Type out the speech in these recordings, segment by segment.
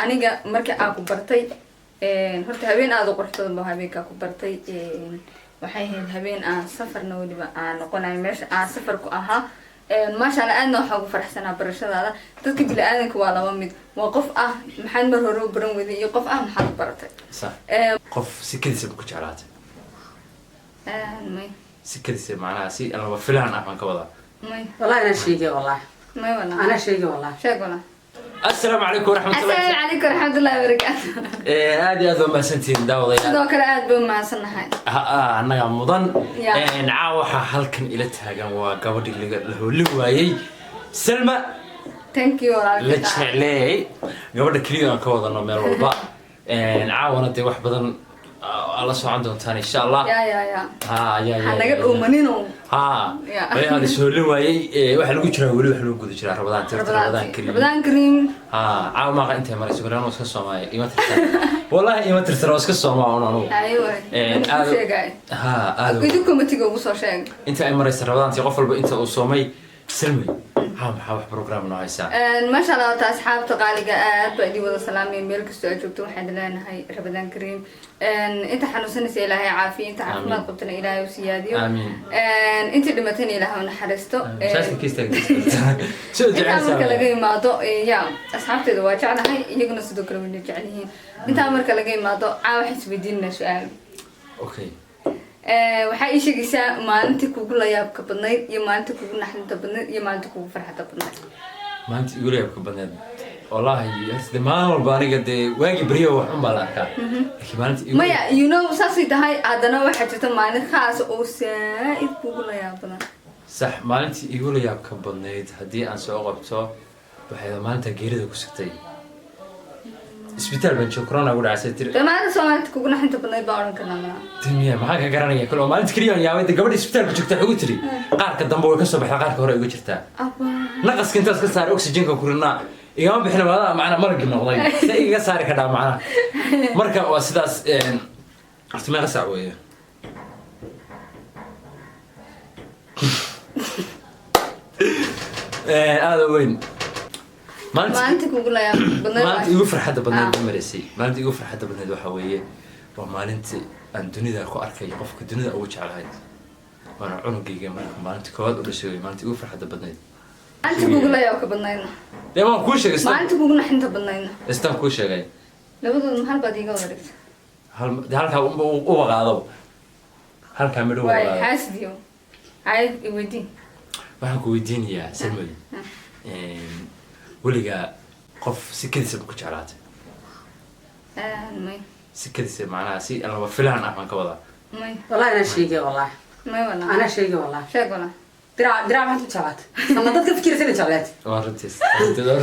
aniga markii aan ku bartay horta habeen aad u quruxsan baa habeenka ku bartay waxay ahayd habeen aan safarna waliba aan noqonay meesha aan safar ku ahaa maasha Allah aadna waxa ugu faraxsanaa barashadaada dadka bini aadanka waa laba mid waa qof ah maxaan mar hore u baran weydii iyo qof ah maxaad baratay صح qof si kaliya ku jeclaatay may si kaliya macnaha si aan la filaan ah ka wada may والله أنا شيء والله may wala أنا شيء والله sheeg wala السلام عليكم ورحمة الله السلام عليكم ورحمة الله وبركاته هذه ما سنتين داوديا sidoo kale aad buu mahadsannahay annaga mudan Yeah. caawaxa halkan ila taagan waa gabadhii la hooli waayay Salma thank you la walaal jeclay gabadha kaliya aan ka wadano meel walba caawana de wax badan alla socon doontaan insha Allah ya ya hanaga dhuumanino Yeah. way hada soo la waayay waxa lagu jiraa wali wax lagu gudo jiraa Ramadan kariim Ramadan kariim caawa ma inta marayso garan iska Soomaaliya ima tirsan wallahi ima tirsan iska Soomaaliya anu aywa aad sheegay aad idinku komitiga ugu soo sheeg inta ay marayso Ramadan si qof walba inta uu soomay Salmi maxaa wax program noo haysaa ما شاء الله تا أصحاب تقاليد آد بعدي ولا سلامي ملك استعجبت واحد لنا هاي رمضان كريم أنت حنوسنا سي إلهي عافية أنت عارف ما قبتنا إلهي وسياديو آمين أنت اللي متني إلهي ونحرستو شايف كيستك شو أنت جعل عمرك سوا لقي ما ضو يا أصحاب تدوا جعلنا هاي يجنا صدق لو نرجعلهين أنت عمرك لقي ما ضو عاوح بدينا سؤال اوكي waxay ii sheegaysaa maalintii kugu la yaabka badnayd iyo maalintii kugu naxdinta badnayd iyo maalintii kugu farxadda badnayd maanta igu leebka badneed wallahi hasta maalin walba aniga dee waagi beriyo wax un baa la arkaa laakiin maalinta igu maya you know saasay tahay haddana waxaa jirta maalin khaas oo saa'id kugu la yaab badan sax maalintii igu leebka badneyd haddii aan soo qabto waxay maalinta geerida ku sugtay isbitaal baan joog corona ugu dhacay tir dee maalinta Soomaalida kugu naxdinta badnayd baa oran karnaa ma timiya maxaa ka garanaya kale maalinta kaliya yaabay gabadha isbitaalka joogta ugu tiri qaarka dambe way ka soo baxday qaarka hore uga jirtaa naqaska intaas ka saar oxygen-ka kurina igama bixin wada macna marag noqday si iga saari ka dhaa macna marka waa sidaas horta ma qasac weeye aad weyn maalinta kugu la yaab badnayd maalinta igu farxadda badnayd ma mareysay maalinta igu farxadda badnayd waxa weeye waa maalintii aan dunida ku arkay qofka dunida ugu jecelahay waana cunugayga marka maalinta koowaad u dhashay maalinta igu farxadda badnayd maalinta kugu la yaabka badnaydna dee waan kuu sheegay maalinta kugu naxdinta badnaydna istaan kuu sheegay labadooda maxal baad iiga wada dhigtay halkaa uba qaado halkaa midho uba waay qaado xaasidiyo hay iweydii waxaan ku weydiinayaa Salmay weligaa qof si kaliya ku jeclaatay may si kaliya macnaha si aan la filaan ah ka wada may والله أنا شيء والله may wala أنا شيء والله sheeg wala درا ما تجعلت أما ضد كفكير سنة جعلت waa runtiis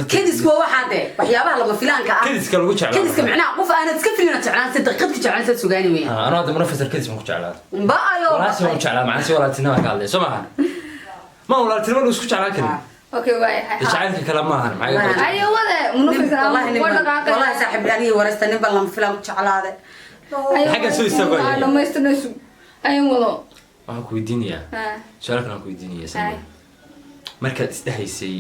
كدس كوا واحد وحيابها لما فلان كا kaliska lagu jeclaa كدس كمعناه قف أنا تكفلنا جعلان صدقت كجعلان سجاني وين أنا هذا منافس كيس مو جعلان بقى ولا شيء مو يوم جعلان مع ولا تنام قال لي سمعها ما ولا تنام وش جعلان كذا okay waay جعلان كلام ما أنا معي ayo wada munafika والله wada نبى qaaqay والله صاحب يعني ورثت نبى لما فلان جعلان حاجة سوي سوي. dhamaystanaysu ayan wado waxaan ku weydiinayaa su'aalkan aan ku weydiinayaa Salmay markaad isdhahaysay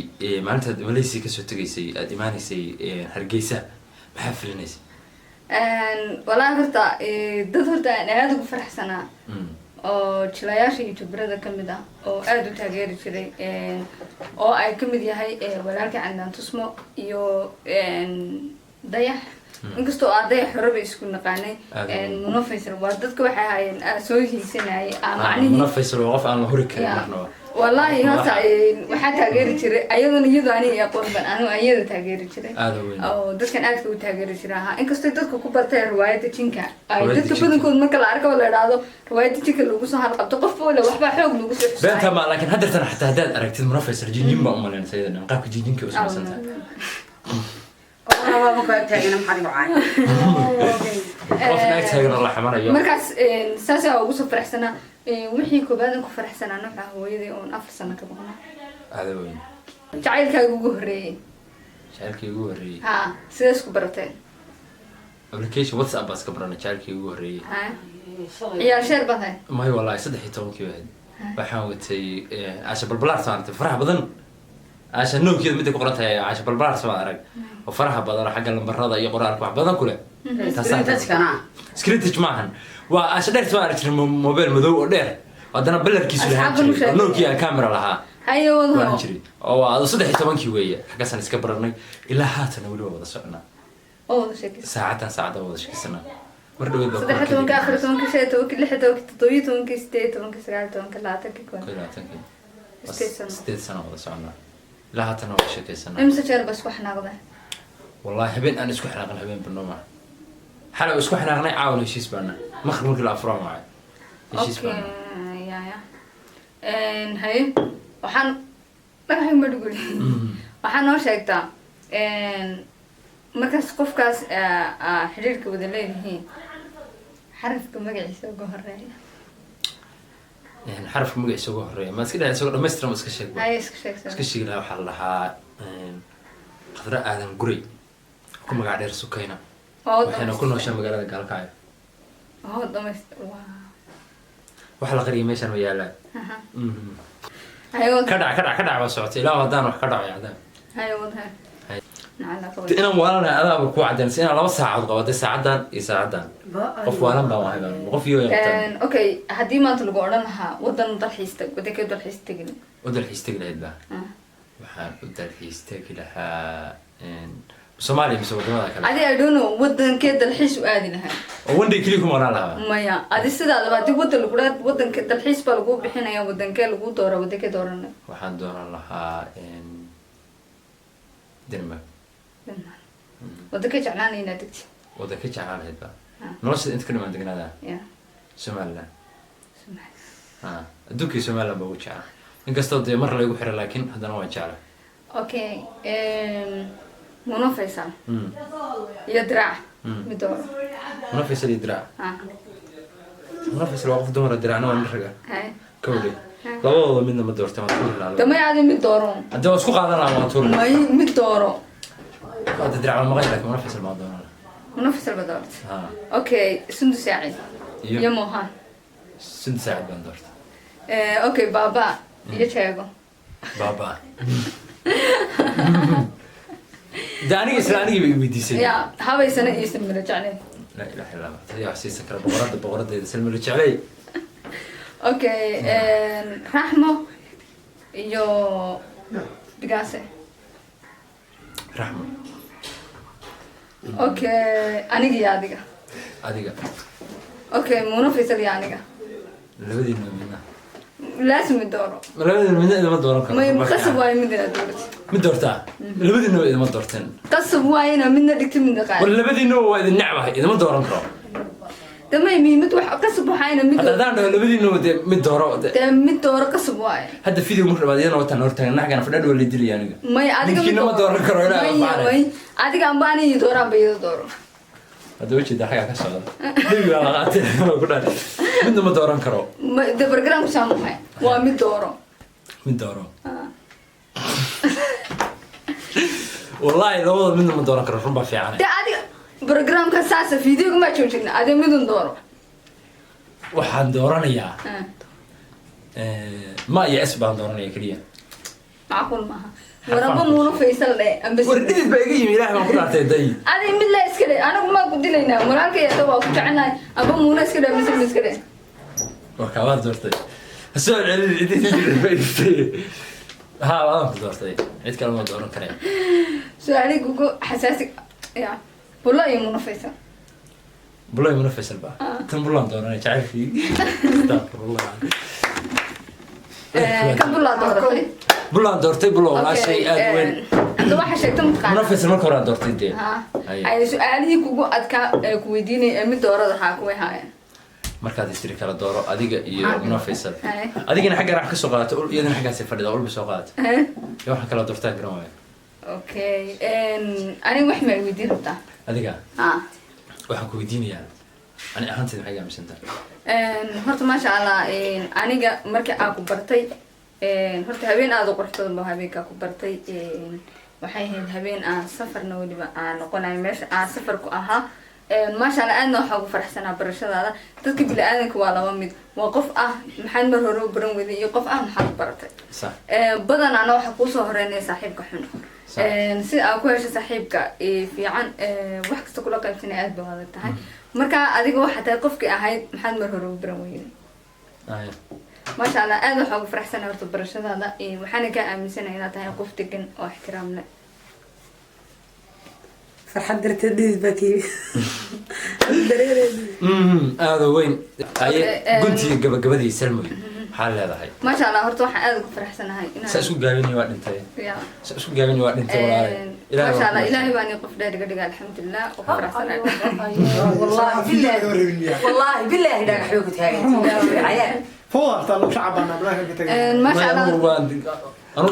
maalintaad Malaysia ka soo tagaysay aad imaanaysay Hargeysa maxaa filinaysay walaa horta dad horta aan aad ugu faraxsanaa oo jilayaasha youtuberada ka mid ah oo aad u taageeri jiray oo ay ka mid yahay walaalka Candaan Tusmo iyo dayax inkastoo dayax horeba isku naqaanay munafisar waa dadka waxay ahaayeen soo hiisanayay macnihi munafis waa qof aan la huri karin marnaba والله هسا waxaa taageeri jiray ayadana iyadu ani aqoon ban anu ayada taageeri jiray oo dadkan aad ku taageeri jiray inkastoo dadku ku bartay riwaayada jinka ay dadka badankood marka la arko la yiraahdo riwaayada jinka lagu soo halqabto qof wala waxba xoog lagu soo xusay beenta ma laakiin hadartan xataa hadaad aragtid munafis jinjin ba umaleen sayidana qaabka jinjinka u samaysantaa أنا ما بقول تاجنا محل معاي qofna ag taagan oo la xamanayo markaas saas oo ugu soo faraxsana wixii koobaad ku faraxsanaa nooca hooyadii oo 4 sano ka baqna aad weyn jacaylkaaga ugu horeeyay jacaylkii ugu horeeyay ha sidaas ku baratay application WhatsApp bas ka barana jacaylkii ugu horeeyay ha ciyaar sheer badan may wallahi 13 waad waxaan watay asha balbalaar saartay farax badan عشان نو كذا مدة قرأتها عشان بالبار سواء رج وفرحة بدر حق المبرة ذا يقرأ أربع بدر كله سكرينتاج كنا سكرينتج معهن وعشان ده سواء رج موبايل مذوق ده وأنا بلر كيس لها نو كيا كاميرا لها أيوة وانجري أو هذا صدق حتى كيوية حق سنة سكبرني إلا هاتنا ولا وضع سعنا شكل ساعة وضع شكل سنة مرة ويبقى صدق حتى وانك آخر وانك شيء توك اللي حتى وانك تطويت وانك ستيت وانك سقعت وانك لا تكون كلها تنكي ستيت سنة وضع سعنا لا هاتنا وضع شكل سنة امسك شر بس وحنا قضى والله هبين أنا اسكو حنا هبين بالنوم حلو اسكو حنا غني عاون ايش يسبنا مخرج كل الافرام معي ايش يسبنا يا ان هي waxaan dhagaxay ma dhuguli waxaan noo sheegtaa markaas qofkaas xiriirka wada leeyihiin xarafka magaciisa ugu horeeya xarafka magaciisa ugu horeeya ma iska dhahay isagoo dhammaystiran iska sheeg hay iska sheeg lahaa waxaa la dhahaa qadra aadan guray ku magac dheer sukayna waxayna ku nooshaa magaalada gaalkaayo waxa la qariyay meeshan ma yaalaan كدع بسعتي لا هدان وح كدع يا عدان هاي وضها أنا وانا أنا بكو عدن سنة لا ساعة قبضي ساعدان يساعدان قف وانا بواحد قف يو يقتن أوكي هدي ما تلقوا عرنها ودن ضلحيستك ودك ضلحيستك ودلحيستك لهذا وحال ودلحيستك لها سومالي مسوي هذا كلام عادي أدونه ودن كده الحيس وآدي لها وندي كليكم ولا لها ما يا عادي سيدا بعد ودن القرات ودن كده الحيس بالقو بحنا يا ودن كده القو دورة ودك دورنا وحن دورة لها دنمارك ودك جعلاني نادكتي ودك جعلان هذا نوصل أنت كلمة عندنا هذا يا سومالا دوكي سومالا بوجع إن قصدي مرة يقول حر لكن هذا نوع جعله أوكي منو فيصل يدرع مدور منو فيصل يدرع منو فيصل واقف دور الدرعنا ونرجع كولي لا والله منا مدور تمام تما يعدي مدورون أنت واسكو قادنا ما تقول ما مدورون هذا درع ما غير لك منو فيصل ما دور منو فيصل بدورت أوكي سندس ساعد يا موهان سند ساعد بندورت أوكي بابا يشاغو بابا داني إسلامي بيديسي يا هاي سنة يسمى رجعني لا إله إلا الله ترى حسي سكر بقرد يسمى رجعني أوكي رحمة يو بقاسة رحمة أوكي أنا جي أديكا أوكي منو فيصل يعني لبدي منا لازم الدورة لبدي منا إذا ما دورك ما يقصب واي من دورتي من دورتا لبدي إنه إذا ما دورتين قصب واي أنا من دكتور من دقائق ولا لبدي إنه إذا النعمة إذا ما دورك تمام ميمت وح قصب وحينا مد هذا ده لبدي إنه مد دورة مد دورة قصب واي هذا فيديو مرة بعدين أنا وتنورتين نحكي أنا فداد ولا يدري يعني ما يعديك يمكن ما دورك ولا ما عاديك عم باني دورة بيد دورة هذا وش ده حاجة كسر دبي على قاتل كنا من ما دوران كرو ده برنامج سامح وامد دورة من دوران والله لو من ما دوران كرو ربع في عنا ده عادي برنامج كساسة فيديو ما تشوفنا عادي مدن دورة وحن دوران يا ما يأسبان دوران يا كريم معقول معها وربما منو فيصل له بس ورديت باقي ميلاه ما قلت داي أنا من لا إسكده أنا ما قلت لنا مرانك يا توا كتعنا أبا منو إسكده مثل إسكده وكمان دورتي السؤال اللي ها والله دورتي عيد كلام دوران كريم سؤالي جوجو حساسك يا والله يا منو فيصل والله منو فيصل بقى تنبلان دوران تعرف فيه استغفر الله كم بالله دورتي بلان دورتي بلو لا شيء أدوين أنت واحد شيء تمتقن منافس ما كورا دورتي دي أي سؤالي كوجو أدك كويديني من دورة ده حاكوي هاي markaad istiri kala dooro adiga iyo munafisal adigina xagga rax ka soo qaato iyadana xagga si fadhida ulba soo qaato iyo waxa kala doortaa garan way okay ani wax ma weydiin rabtaa adiga waxaan ku weydiinayaa ani ahaanteed maxay gaamsantaa horta ma sha Allah aniga markii aan ku bartay horta habeen aad u qortay ma habeenka ku bartay waxay ahayd habeen aan safarna waliba aan noqonay meesha aan safar ku ahaa ما شاء الله أنا حاجة فرح سنة برشة هذا تذكر بالآن كوالا ومد وقف محل مرهرو برم وذي يقف محل برتة صح بدنا أنا وحقوصه هرني صاحبك حنا نسي أكو إيش صاحبك في عن وحكي تقول لك أبتني أدب هذا التحي مركا أديك واحد يقفك أهاي محل مرهرو برم وذي ما شاء الله أنا حاجة فرح سنة برشة هذا وحنا كأمن سنة هنا تهاي قفتك واحترامنا فرحان درت الديز باكي هذا وين قلتي قبل سلمي حال هذا هاي ما شاء الله هرتو حق فرح سنة هاي سأسوق قابيني وقت انت سأسوق قابيني وقت انت ما شاء الله إلهي باني قف داري قد الحمد لله وفرح سنة والله بالله دا حوقت هاي عيال فوق طلع شعبنا ما شاء الله ما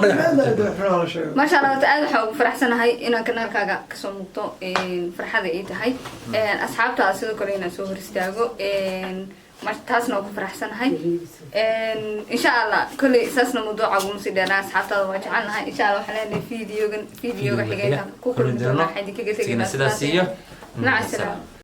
ما شاء الله تعالى حق فرح سنة هاي إنا كنا كاجا كسموتو فرحة ذي هاي أصحاب تاسو كلنا سوهر استاجو ما تاسنا وفرح سنة هاي إن شاء الله كل أساسنا موضوع عقوم سيدنا أصحاب تاسو وجعلنا هاي إن شاء الله حلنا فيديو حاجة كل موضوع حدي كذا تجينا سداسية مع السلامة.